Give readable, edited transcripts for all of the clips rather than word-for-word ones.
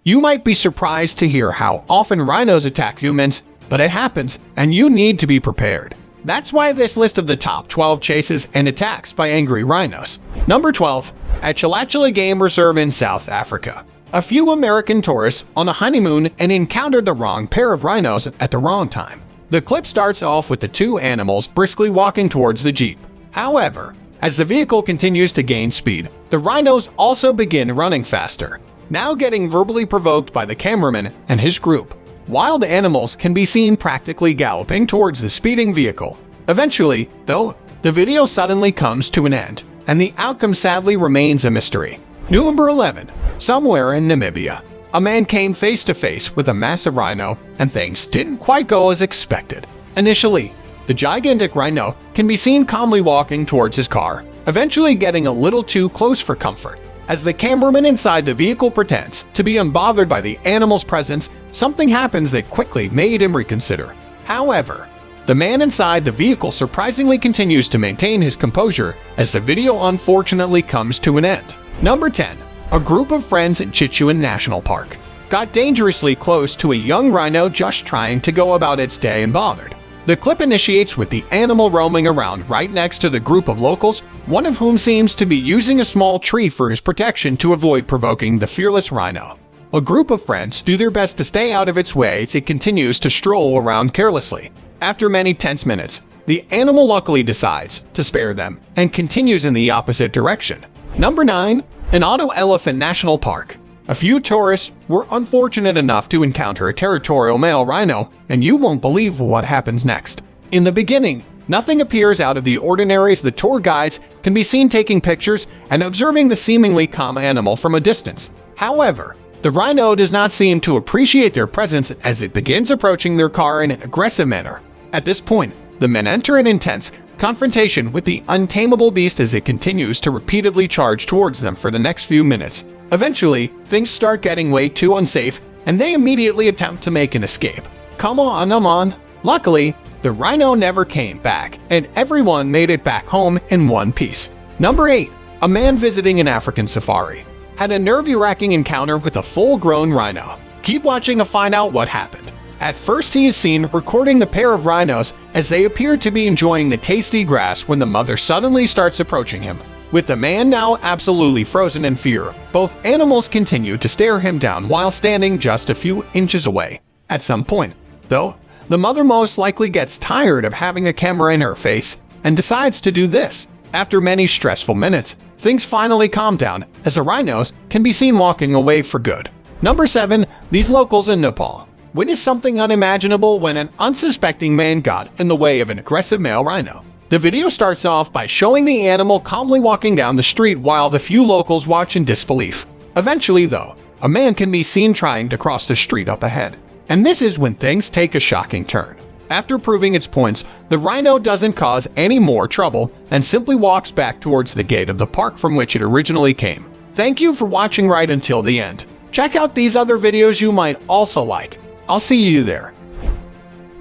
You might be surprised to hear how often rhinos attack humans, but it happens, and you need to be prepared. That's why this list of the top 12 chases and attacks by angry rhinos. Number 12. At Chilachala Game Reserve in South Africa. A few American tourists on a honeymoon and encountered the wrong pair of rhinos at the wrong time. The clip starts off with the two animals briskly walking towards the Jeep. However, as the vehicle continues to gain speed, the rhinos also begin running faster, now getting verbally provoked by the cameraman and his group. Wild animals can be seen practically galloping towards the speeding vehicle. Eventually, though, the video suddenly comes to an end, and the outcome sadly remains a mystery. Number 11. Somewhere in Namibia, a man came face to face with a massive rhino, and things didn't quite go as expected. Initially, the gigantic rhino can be seen calmly walking towards his car, eventually getting a little too close for comfort. As the cameraman inside the vehicle pretends to be unbothered by the animal's presence, something happens that quickly made him reconsider. However, the man inside the vehicle surprisingly continues to maintain his composure as the video unfortunately comes to an end. Number 10. A group of friends in Chichuan National Park got dangerously close to a young rhino just trying to go about its day unbothered. The clip initiates with the animal roaming around right next to the group of locals, one of whom seems to be using a small tree for his protection to avoid provoking the fearless rhino. A group of friends do their best to stay out of its way as it continues to stroll around carelessly. After many tense minutes, the animal luckily decides to spare them and continues in the opposite direction. Number 9. In Otto Elephant National Park. A few tourists were unfortunate enough to encounter a territorial male rhino, and you won't believe what happens next. In the beginning, nothing appears out of the ordinary as the tour guides can be seen taking pictures and observing the seemingly calm animal from a distance. However, the rhino does not seem to appreciate their presence as it begins approaching their car in an aggressive manner. At this point, the men enter an intense confrontation with the untamable beast as it continues to repeatedly charge towards them for the next few minutes. Eventually, things start getting way too unsafe, and they immediately attempt to make an escape. Come on. Luckily, the rhino never came back, and everyone made it back home in one piece. Number 8. A man visiting an African safari had a nerve-wracking encounter with a full-grown rhino. Keep watching to find out what happened. At first, he is seen recording the pair of rhinos as they appear to be enjoying the tasty grass when the mother suddenly starts approaching him. With the man now absolutely frozen in fear, both animals continue to stare him down while standing just a few inches away. At some point, though, the mother most likely gets tired of having a camera in her face and decides to do this. After many stressful minutes, things finally calm down as the rhinos can be seen walking away for good. Number 7. These locals in Nepal witnessed something unimaginable when an unsuspecting man got in the way of an aggressive male rhino. The video starts off by showing the animal calmly walking down the street while the few locals watch in disbelief. Eventually, though, a man can be seen trying to cross the street up ahead. And this is when things take a shocking turn. After proving its points, the rhino doesn't cause any more trouble and simply walks back towards the gate of the park from which it originally came. Thank you for watching right until the end. Check out these other videos you might also like. I'll see you there.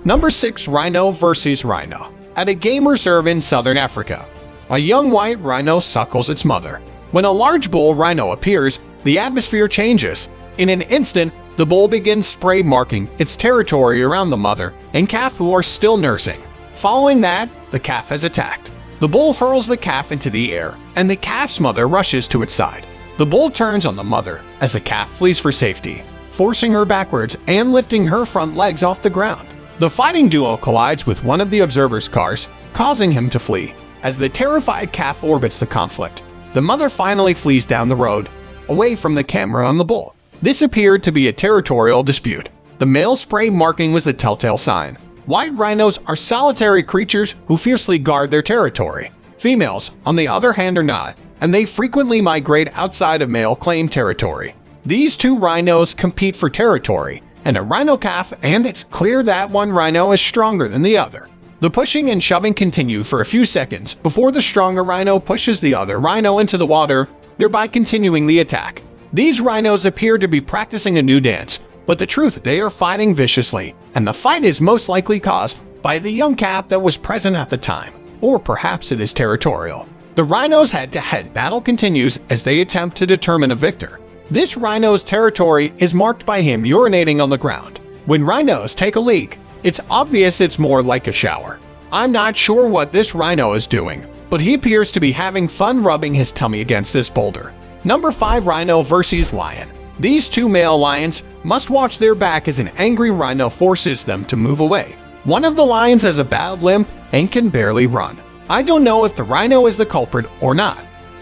Number 6. Rhino versus rhino. At a game reserve in southern Africa, a young white rhino suckles its mother. When a large bull rhino appears, the atmosphere changes. In an instant, the bull begins spray marking its territory around the mother and calf who are still nursing. Following that, the calf has attacked. The bull hurls the calf into the air, and the calf's mother rushes to its side. The bull turns on the mother as the calf flees for safety, forcing her backwards and lifting her front legs off the ground. The fighting duo collides with one of the observer's cars, causing him to flee. As the terrified calf orbits the conflict, the mother finally flees down the road, away from the camera on the bull. This appeared to be a territorial dispute. The male spray marking was the telltale sign. White rhinos are solitary creatures who fiercely guard their territory. Females, on the other hand, are not, and they frequently migrate outside of male-claimed territory. These two rhinos compete for territory, and a rhino calf, and it's clear that one rhino is stronger than the other. The pushing and shoving continue for a few seconds before the stronger rhino pushes the other rhino into the water, thereby continuing the attack. These rhinos appear to be practicing a new dance, but the truth, they are fighting viciously, and the fight is most likely caused by the young calf that was present at the time, or perhaps it is territorial. The rhinos' head-to-head battle continues as they attempt to determine a victor. This rhino's territory is marked by him urinating on the ground. When rhinos take a leak, it's obvious it's more like a shower. I'm not sure what this rhino is doing, but he appears to be having fun rubbing his tummy against this boulder. Number 5. Rhino versus lion. These two male lions must watch their back as an angry rhino forces them to move away. One of the lions has a bad limp and can barely run. I don't know if the rhino is the culprit or not,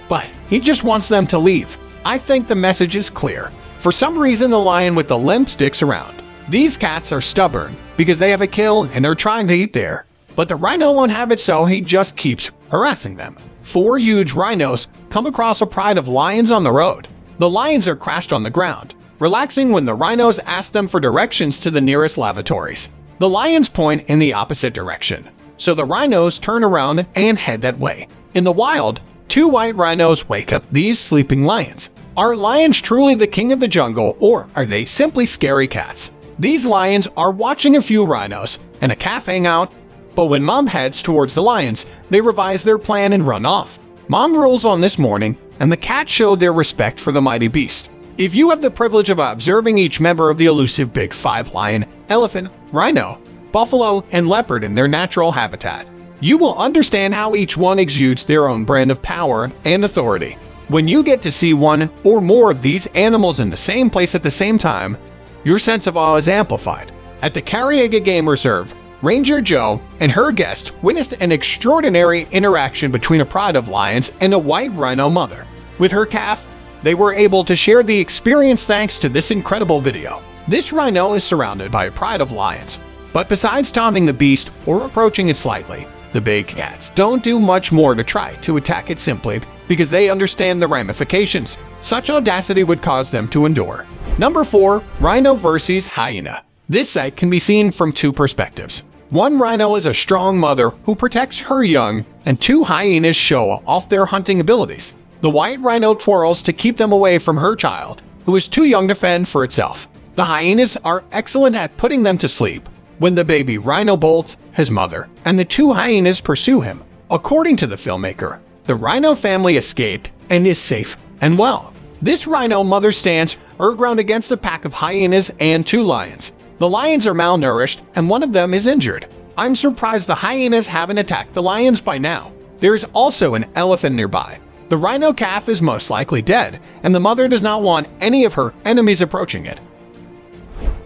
but he just wants them to leave. I think the message is clear. For some reason, the lion with the limp sticks around. These cats are stubborn because they have a kill and are trying to eat there. But the rhino won't have it, so he just keeps harassing them. 4 huge rhinos come across a pride of lions on the road. The lions are crashed on the ground, relaxing when the rhinos ask them for directions to the nearest lavatories. The lions point in the opposite direction, so the rhinos turn around and head that way. In the wild, 2 white rhinos wake up these sleeping lions. Are lions truly the king of the jungle, or are they simply scary cats? These lions are watching a few rhinos and a calf hang out, but when Mom heads towards the lions, they revise their plan and run off. Mom rules on this morning, and the cats showed their respect for the mighty beast. If you have the privilege of observing each member of the elusive Big Five lion, elephant, rhino, buffalo, and leopard in their natural habitat, you will understand how each one exudes their own brand of power and authority. When you get to see one or more of these animals in the same place at the same time, your sense of awe is amplified. At the Cariaga Game Reserve, Ranger Joe and her guest witnessed an extraordinary interaction between a pride of lions and a white rhino mother. With her calf, they were able to share the experience thanks to this incredible video. This rhino is surrounded by a pride of lions, but besides taunting the beast or approaching it slightly, the big cats don't do much more to try to attack it simply because they understand the ramifications such audacity would cause them to endure. Number 4. Rhino versus hyena. This sight can be seen from 2 perspectives. One rhino is a strong mother who protects her young, and 2 hyenas show off their hunting abilities. The white rhino twirls to keep them away from her child, who is too young to fend for itself. The hyenas are excellent at putting them to sleep. When the baby rhino bolts his mother, and the 2 hyenas pursue him. According to the filmmaker, the rhino family escaped and is safe and well. This rhino mother stands her ground against a pack of hyenas and 2 lions. The lions are malnourished and one of them is injured. I'm surprised the hyenas haven't attacked the lions by now. There's also an elephant nearby. The rhino calf is most likely dead, and the mother does not want any of her enemies approaching it.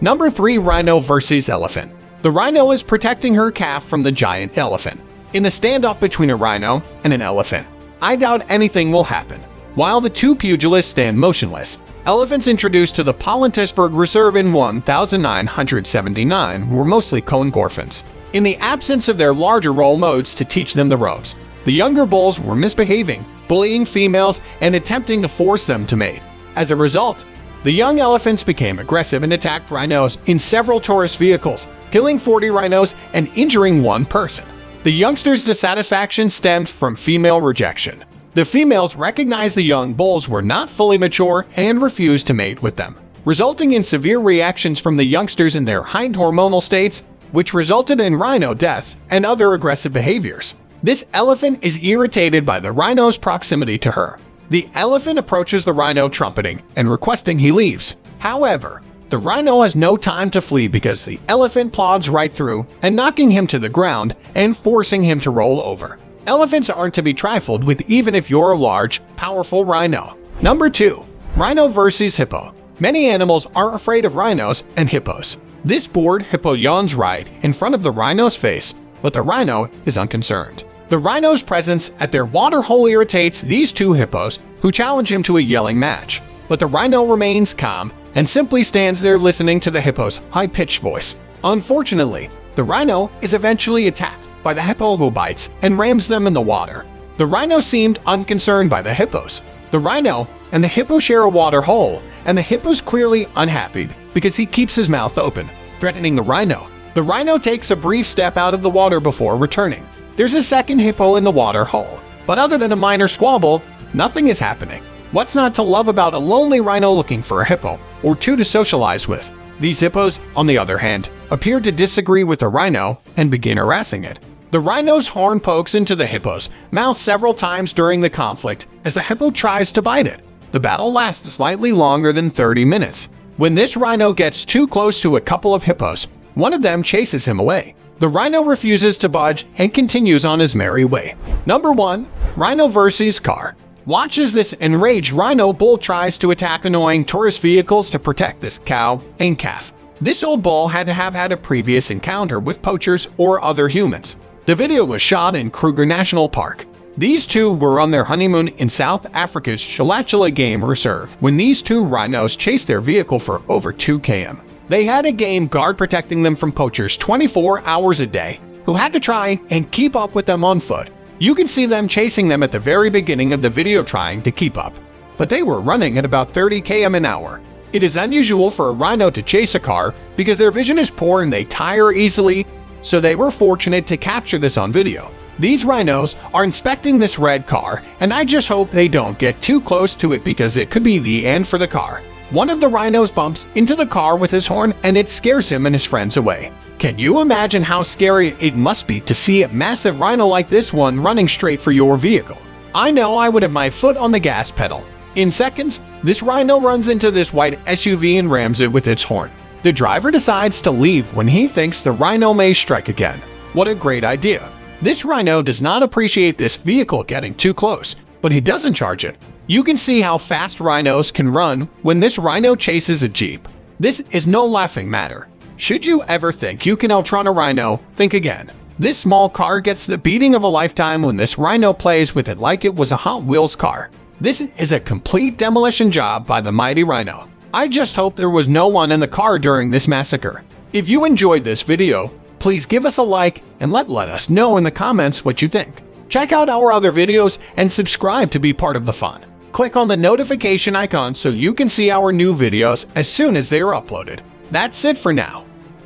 Number 3. Rhino versus elephant. The rhino is protecting her calf from the giant elephant. In the standoff between a rhino and an elephant, I doubt anything will happen. While the 2 pugilists stand motionless, elephants introduced to the Palantisberg Reserve in 1979 were mostly Coen-Gorfins. In the absence of their larger role modes to teach them the ropes, the younger bulls were misbehaving, bullying females, and attempting to force them to mate. As a result, the young elephants became aggressive and attacked rhinos in several tourist vehicles, killing 40 rhinos and injuring 1 person. The youngsters' dissatisfaction stemmed from female rejection. The females recognized the young bulls were not fully mature and refused to mate with them, resulting in severe reactions from the youngsters in their hind hormonal states, which resulted in rhino deaths and other aggressive behaviors. This elephant is irritated by the rhino's proximity to her. The elephant approaches the rhino trumpeting and requesting he leaves. However, the rhino has no time to flee because the elephant plods right through and knocking him to the ground and forcing him to roll over. Elephants aren't to be trifled with even if you're a large, powerful rhino. Number 2. Rhino versus hippo. Many animals are afraid of rhinos and hippos. This bored hippo yawns right in front of the rhino's face, but the rhino is unconcerned. The rhino's presence at their water hole irritates these 2 hippos, who challenge him to a yelling match. But the rhino remains calm and simply stands there listening to the hippo's high-pitched voice. Unfortunately, the rhino is eventually attacked by the hippo, who bites and rams them in the water. The rhino seemed unconcerned by the hippos. The rhino and the hippo share a water hole, and the hippo's clearly unhappy because he keeps his mouth open, threatening the rhino. The rhino takes a brief step out of the water before returning. There's a second hippo in the water hole, but other than a minor squabble, nothing is happening. What's not to love about a lonely rhino looking for a hippo or 2 to socialize with? These hippos, on the other hand, appear to disagree with the rhino and begin harassing it. The rhino's horn pokes into the hippo's mouth several times during the conflict as the hippo tries to bite it. The battle lasts slightly longer than 30 minutes. When this rhino gets too close to a couple of hippos, one of them chases him away. The rhino refuses to budge and continues on his merry way. Number 1. Rhino vs. Car. Watch as this enraged rhino bull tries to attack annoying tourist vehicles to protect this cow and calf. This old bull had to have had a previous encounter with poachers or other humans. The video was shot in Kruger National Park. These two were on their honeymoon in South Africa's Shalachala Game Reserve when these two rhinos chased their vehicle for over 2 km. They had a game guard protecting them from poachers 24 hours a day, who had to try and keep up with them on foot. You can see them chasing them at the very beginning of the video trying to keep up, but they were running at about 30 km an hour. It is unusual for a rhino to chase a car because their vision is poor and they tire easily, so they were fortunate to capture this on video. These rhinos are inspecting this red car, and I just hope they don't get too close to it because it could be the end for the car. One of the rhinos bumps into the car with his horn and it scares him and his friends away. Can you imagine how scary it must be to see a massive rhino like this one running straight for your vehicle? I know I would have my foot on the gas pedal. In seconds, this rhino runs into this white SUV and rams it with its horn. The driver decides to leave when he thinks the rhino may strike again. What a great idea. This rhino does not appreciate this vehicle getting too close, but he doesn't charge it. You can see how fast rhinos can run when this rhino chases a Jeep. This is no laughing matter. Should you ever think you can outrun a rhino, think again. This small car gets the beating of a lifetime when this rhino plays with it like it was a Hot Wheels car. This is a complete demolition job by the mighty rhino. I just hope there was no one in the car during this massacre. If you enjoyed this video, please give us a like and let us know in the comments what you think. Check out our other videos and subscribe to be part of the fun. Click on the notification icon so you can see our new videos as soon as they are uploaded. That's it for now.